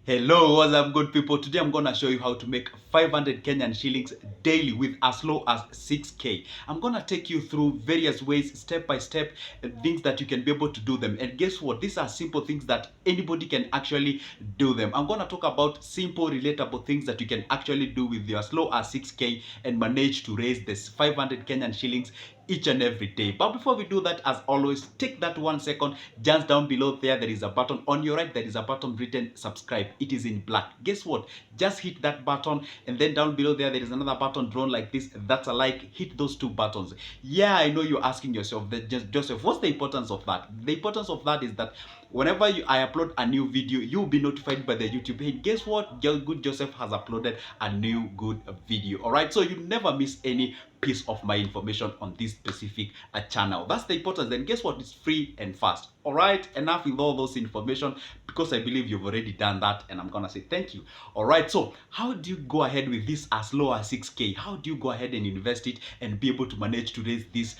Hello, what's up good people? Today I'm gonna show you how to make 500 Kenyan shillings daily with as low as 6k. I'm gonna take you through various ways, step by step, things that you can be able to do them. And guess what? These are simple things that anybody can actually do them. I'm gonna talk about simple, relatable things that you can actually do with your as low as 6k and manage to raise this 500 Kenyan shillings each and every day. But before we do that, as always, take that 1 second, just down below there is a button. On your right there is a button written subscribe. It is in black. Guess what? Just hit that button, and then down below there is another button drawn like this. That's a like. Hit those two buttons. Yeah, I know you're asking yourself that, Joseph, what's the importance of that? The importance of that is that whenever I upload a new video, you'll be notified by the YouTube. Hey, guess what? Good Joseph has uploaded a new good video. All right, so you never miss any piece of my information on this specific channel. That's the importance. Then guess what? It's free and fast. All right, enough with all those information, because I believe you've already done that, and I'm gonna say thank you. All right, so how do you go ahead with this as low as 6k? How do you go ahead and invest it and be able to manage to raise this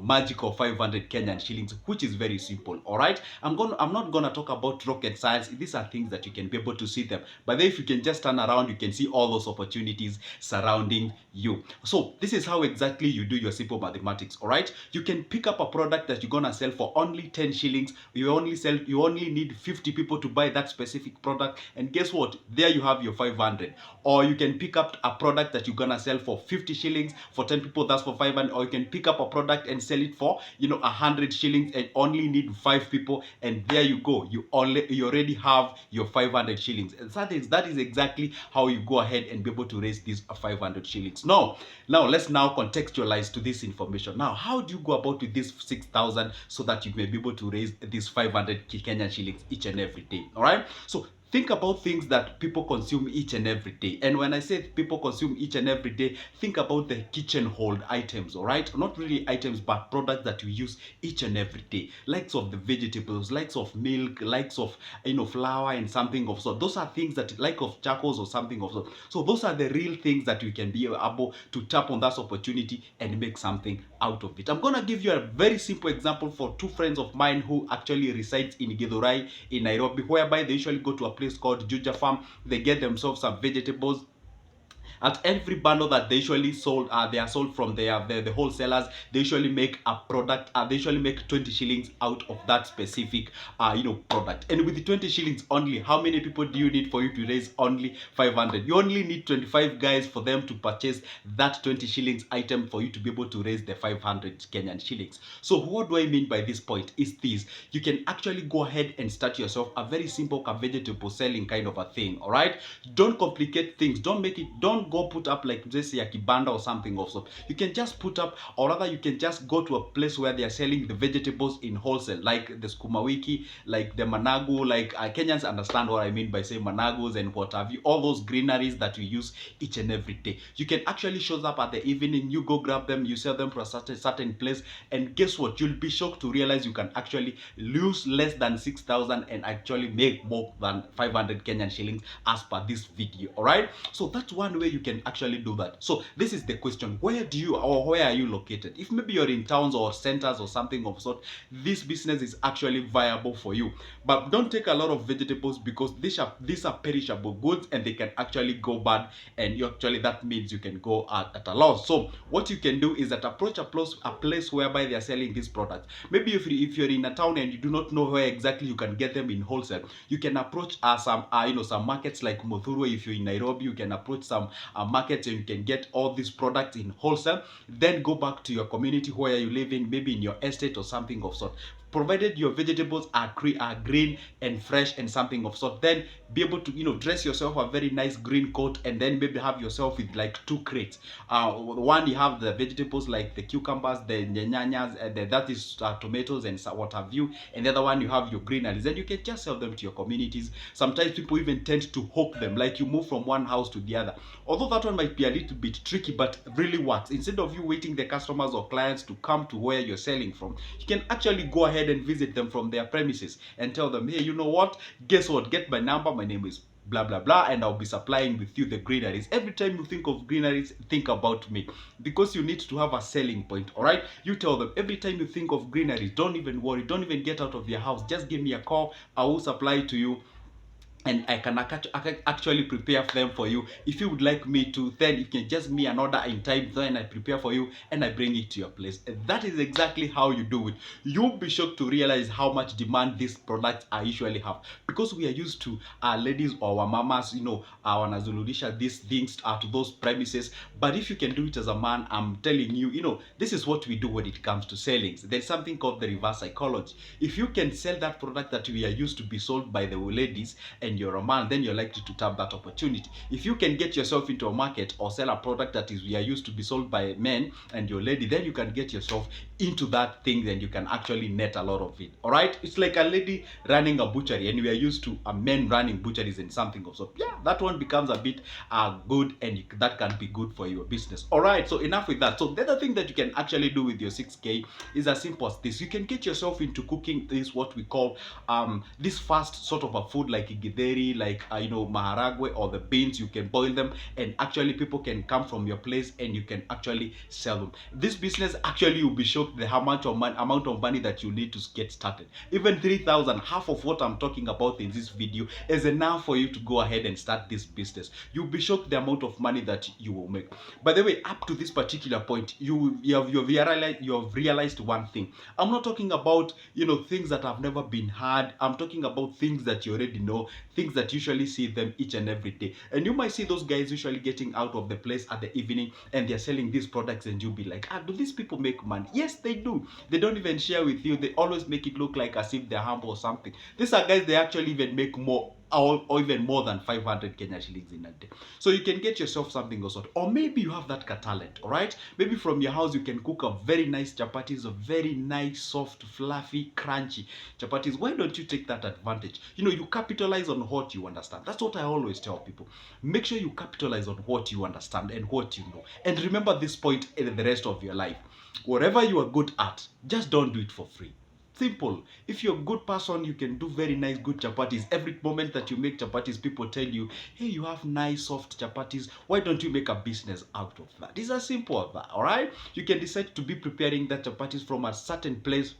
magical 500 Kenyan shillings, which is very simple. All right, I'm not gonna talk about rocket science. These are things that you can be able to see them, but then if you can just turn around, you can see all those opportunities surrounding you. So this is how exactly you do your simple mathematics. All right, you can pick up a product that you're gonna sell for only 10 shillings. You only need 50 people to buy that specific product, and guess what? There you have your 500. Or you can pick up a product that you're gonna sell for 50 shillings for 10 people, that's for 500. Or you can pick up a product and sell it for 100 shillings and only need 5 people, and there you go. You already have your 500 shillings. And that is exactly how you go ahead and be able to raise these 500 shillings. Now let's contextualize to this information. Now, how do you go about with this 6,000 so that you may be able to raise these 500 Kenyan shillings each and every day? All right, so think about things that people consume each and every day. And when I say people consume each and every day, think about the kitchen hold items. All right, not really items, but products that you use each and every day, likes of the vegetables, likes of milk, likes of flour and something of sort. Those are things that, like of charcoals or something of sort. So those are the real things that we can be able to tap on that opportunity and make something out of it. I'm gonna give you a very simple example for two friends of mine who actually resides in Githurai in Nairobi, whereby they usually go to a place called Juja Farm. They get themselves some vegetables. At every bundle that they usually sold, they are sold from the wholesalers. They usually make a product. They usually make 20 shillings out of that specific product. And with the 20 shillings only, how many people do you need for you to raise only 500? You only need 25 guys for them to purchase that 20 shillings item for you to be able to raise the 500 Kenyan shillings. So what do I mean by this point is this: you can actually go ahead and start yourself a very simple vegetable selling kind of a thing. All right, don't complicate things. Don't go put up like this a kibanda or something also. You can just put up, or rather you can just go to a place where they are selling the vegetables in wholesale, like the sukuma wiki, like the managu. Like Kenyans understand what I mean by saying managus and what have you, all those greeneries that we use each and every day. You can actually show up at the evening, you go grab them, you sell them to a certain place, and guess what? You'll be shocked to realize you can actually lose less than 6,000 and actually make more than 500 Kenyan shillings as per this video. All right, so that's one way you can actually do that. So this is the question: where are you located? If maybe you're in towns or centers or something of sort, this business is actually viable for you. But don't take a lot of vegetables, because these are perishable goods and they can actually go bad, and that means you can go at a loss. So what you can do is that approach a place whereby they are selling these products. Maybe if you're in a town and you do not know where exactly you can get them in wholesale, you can approach some markets like Muthuru. If you're in Nairobi, you can approach some markets and you can get all these products in wholesale. Then go back to your community where you live in, maybe in your estate or something of sort. Provided your vegetables are green and fresh and something of sort, then be able to dress yourself a very nice green coat, and then maybe have yourself with like 2 crates. One, you have the vegetables like the cucumbers, the nyanyas, that is tomatoes and what have you, and the other one you have your greeneries, and you can just sell them to your communities. Sometimes people even tend to hawk them, like you move from one house to the other. Although that one might be a little bit tricky, but really works. Instead of you waiting the customers or clients to come to where you're selling from, you can actually go ahead and visit them from their premises and tell them, hey, you know what, guess what, get my number, my name is blah blah blah, and I'll be supplying with you the greeneries. Every time you think of greeneries, think about me, because you need to have a selling point. All right, you tell them every time you think of greeneries, don't even worry, don't even get out of your house, just give me a call, I will supply to you and I can actually prepare them for you. If you would like me to, then you can just me an order in time, then I prepare for you and I bring it to your place. And that is exactly how you do it. You'll be shocked to realize how much demand these products I usually have, because we are used to our ladies or our mamas, our Nazululisha, these things to those premises. But if you can do it as a man, I'm telling you, this is what we do when it comes to selling. There's something called the reverse psychology. If you can sell that product that we are used to be sold by the ladies, and you're a man, then you're likely to tap that opportunity. If you can get yourself into a market or sell a product that is we are used to be sold by men and your lady, then you can get yourself into that thing, and you can actually net a lot of it. All right, it's like a lady running a butchery, and we are used to a men running butcheries and something of sort. Yeah, that one becomes a bit good, and that can be good for your business. All right, so enough with that. So the other thing that you can actually do with your 6K is as simple as this. You can get yourself into cooking this, what we call this fast sort of a food, like githeri, like maharagwe, or the beans. You can boil them, and actually people can come from your place and you can actually sell them. This business, actually, you'll be shocked the amount of money that you need to get started. Even 3,000, half of what I'm talking about in this video, is enough for you to go ahead and start this business. You'll be shocked the amount of money that you will make. By the way, up to this particular point, you've realized one thing. I'm not talking about things that have never been had. I'm talking about things that you already know, things that usually see them each and every day. And you might see those guys usually getting out of the place at the evening, and they're selling these products, and you'll be like, do these people make money? Yes, they do. They don't even share with you. They always make it look like as if they're humble or something. These are guys, they actually even make more, or even more than 500 Kenya shillings in a day. So you can get yourself something of sort. Or maybe you have that talent, all right? Maybe from your house you can cook a very nice chapatis, a very nice, soft, fluffy, crunchy chapatis. Why don't you take that advantage? You capitalize on what you understand. That's what I always tell people. Make sure you capitalize on what you understand and what you know. And remember this point in the rest of your life. Whatever you are good at, just don't do it for free. Simple. If you're a good person, you can do very nice, good chapatis. Every moment that you make chapatis, people tell you, hey, you have nice, soft chapatis. Why don't you make a business out of that? It's as simple as that, all right? You can decide to be preparing that chapatis from a certain place,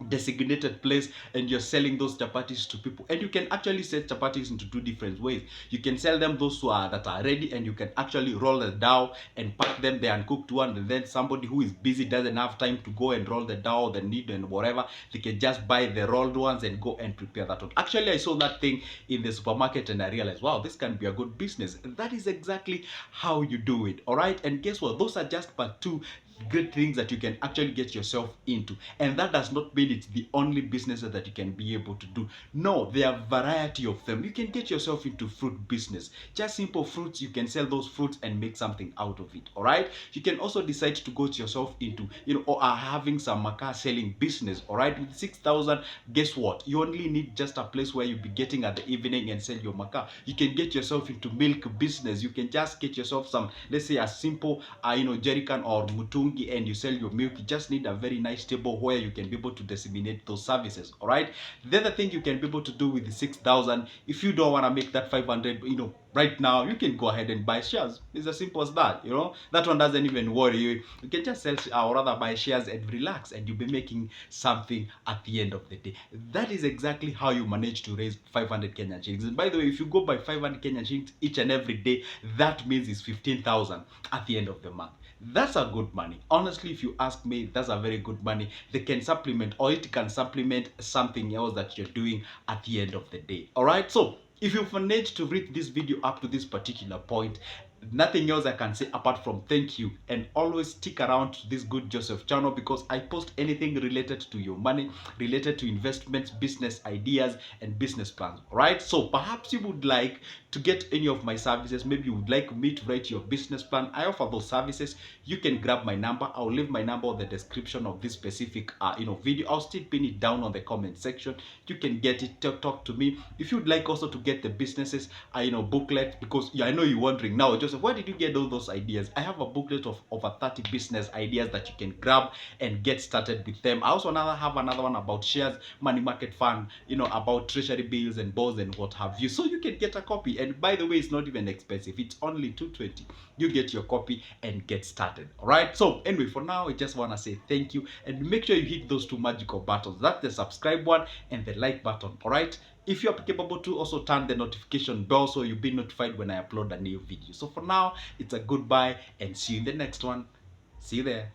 designated place, and you're selling those chapatis to people. And you can actually sell chapatis into two different ways. You can sell them those that are ready, and you can actually roll the dough and pack them there and cook to one, and then somebody who is busy, doesn't have time to go and roll the dough, the knead and whatever, they can just buy the rolled ones and go and prepare that one. Actually, I saw that thing in the supermarket, and I realized, wow, this can be a good business. That is exactly how you do it. All right, and guess what, those are just part two great things that you can actually get yourself into. And that does not mean it's the only business that you can be able to do. No, there are a variety of them. You can get yourself into fruit business, just simple fruits. You can sell those fruits and make something out of it. All right, you can also decide to go to yourself into or are having some maca selling business. All right, with 6,000, guess what, you only need just a place where you'll be getting at the evening and sell your maca. You can get yourself into milk business. You can just get yourself some, let's say, a simple jerrycan or mutungi, and you sell your milk. You just need a very nice table where you can be able to disseminate those services. All right, the other thing you can be able to do with the 6,000, if you don't want to make that 500 right now, you can go ahead and buy shares. It's as simple as that. That one doesn't even worry you. You can just sell or rather buy shares and relax, and you'll be making something at the end of the day. That is exactly how you manage to raise 500 Kenyan shillings. And by the way, if you go by 500 Kenyan shillings each and every day, that means it's 15,000 at the end of the month. That's a good money. Honestly, if you ask me, that's a very good money. They can supplement, or it can supplement something else that you're doing at the end of the day. All right, so if you've managed to read this video up to this particular point, nothing else I can say apart from thank you. And always stick around to this Good Joseph channel, because I post anything related to your money, related to investments, business ideas, and business plans. All right, so perhaps you would like to get any of my services. Maybe you would like me to write your business plan. I offer those services. You can grab my number. I'll leave my number in the description of this specific video. I'll still pin it down on the comment section. You can get it. Talk to me. If you'd like also to get the businesses booklet, because I know you're wondering now, Joseph, where did you get all those ideas? I have a booklet of over 30 business ideas that you can grab and get started with them. I also have another one about shares, money market fund, about treasury bills and bonds and what have you. So you can get a copy. And by the way, it's not even expensive. It's only $220. You get your copy and get started. All right. So anyway, for now, I just want to say thank you, and make sure you hit those two magical buttons. That's the subscribe one and the like button. All right. If you're capable to, also turn the notification bell so you'll be notified when I upload a new video. So for now, it's a goodbye and see you in the next one. See you there.